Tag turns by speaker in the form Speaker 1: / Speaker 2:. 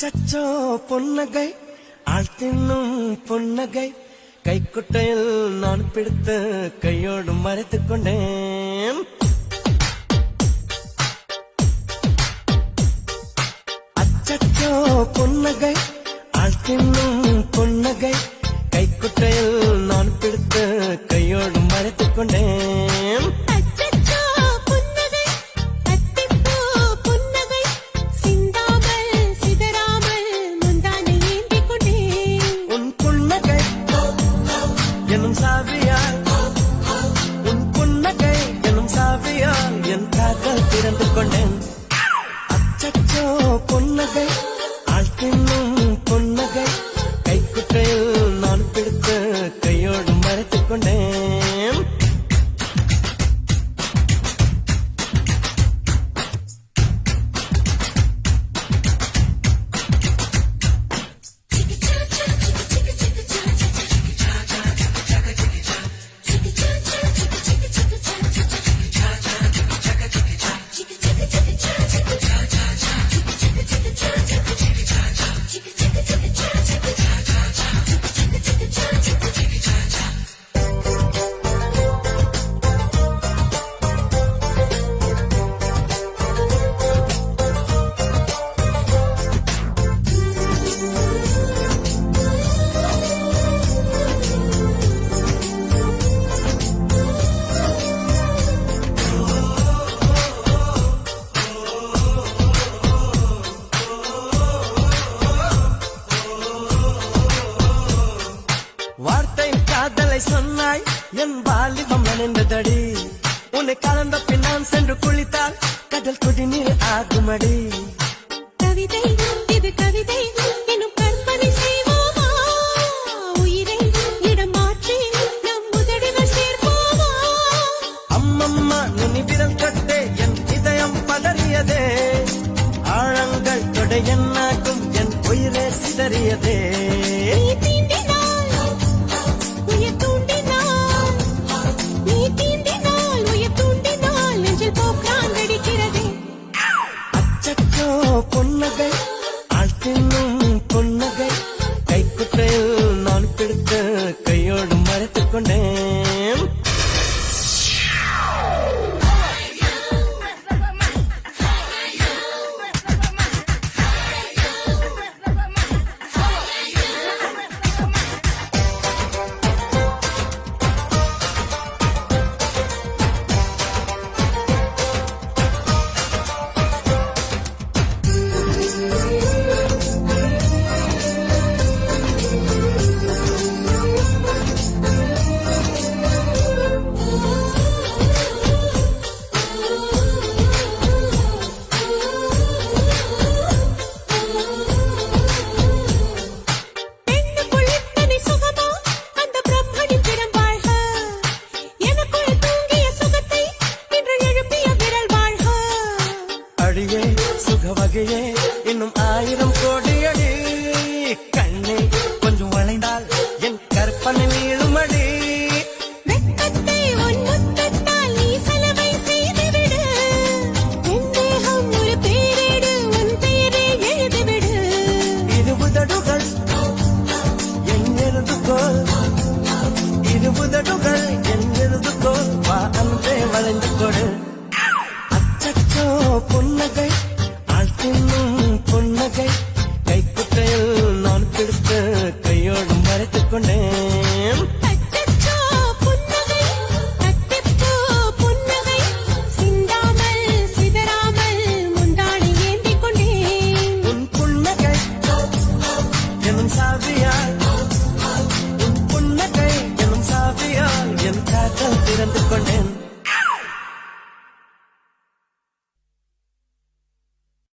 Speaker 1: அச்சச்சோ பொன்னகை ஆள் தின்னும் பொன்னகை கைக்குட்டையில் நான் பிடித்து கையோடு மறைத்துக் கொண்டேன். அச்சச்சோ பொன்னகை ஆள் தின்னும் பொன்னகை கைக்குட்டையில் நான் பிடித்து கையோடு மறைத்துக் கொண்டேன். என் காதல் திறந்து கொண்டேன். அச்சச்சோ பொன்னகை ஆள் தின்னும் பொன்னகை கைக்குட்டையில் நான் பிடித்து கையோடு மறைத்துக் கொண்டேன். வார்த்தை காதலை சொன்னாய் என் வாலிபம் நனைந்ததடி. உன்னை கலந்த பின் நான் சென்று குளித்தால் கடல் குடிநீர் ஆகுமடி.
Speaker 2: கவிதை இது கவிதை எனும் கற்பனை செய்வோமா, உயிரை இடம் மாற்றி நம் முதடிகள் சேர்ப்போமா.
Speaker 1: அம்மம்மா நுனி விரல் கட்டே என் இதயம் பதறியதே, ஆழங்கள் தொடை என்னாகும் என் உயிரே சிதறியதே. பொன்னகை ஆள் தின்னும் பொன்னகை கைக்குட்டையில் நான் பிடித்து கையோடு மறைத்துக் கொண்டேன். சுகவகையே இன்னும் 1000 கோடி அடி, கண்ணே கொஞ்சம் வளைந்தால் என் கற்பனை நீளுமடி.
Speaker 2: வெட்கத்தை உன் முத்தத்தால் நீ சலவை செய்துவிடு, என் தேகம் ஒரு பேரேடு உன் பெயரை எழுதிவிடு.
Speaker 1: இது உதடுகள் என் எழுதுகோள், இது உதடுகள் என் எழுதுகோள், வா அன்பே வளைந்து கொடு. அச்சச்சோ பொன்னகை ஆள் தின்னும் பொன்னகை கைக்குட்டையில் நான் பிடித்து கையோடு மறைத்துக் கொண்டேன்.
Speaker 2: அச்சச்சோ புன்னகை அத்திப்பூ புன்னகை சிந்தாமல் சிதறாமல் முந்தானை ஏந்திக் கொண்டேன்.
Speaker 1: உன் புன்னகை எனும் சாவியால், உன் புன்னகை எனும் சாவியால் என் காதல் திறந்து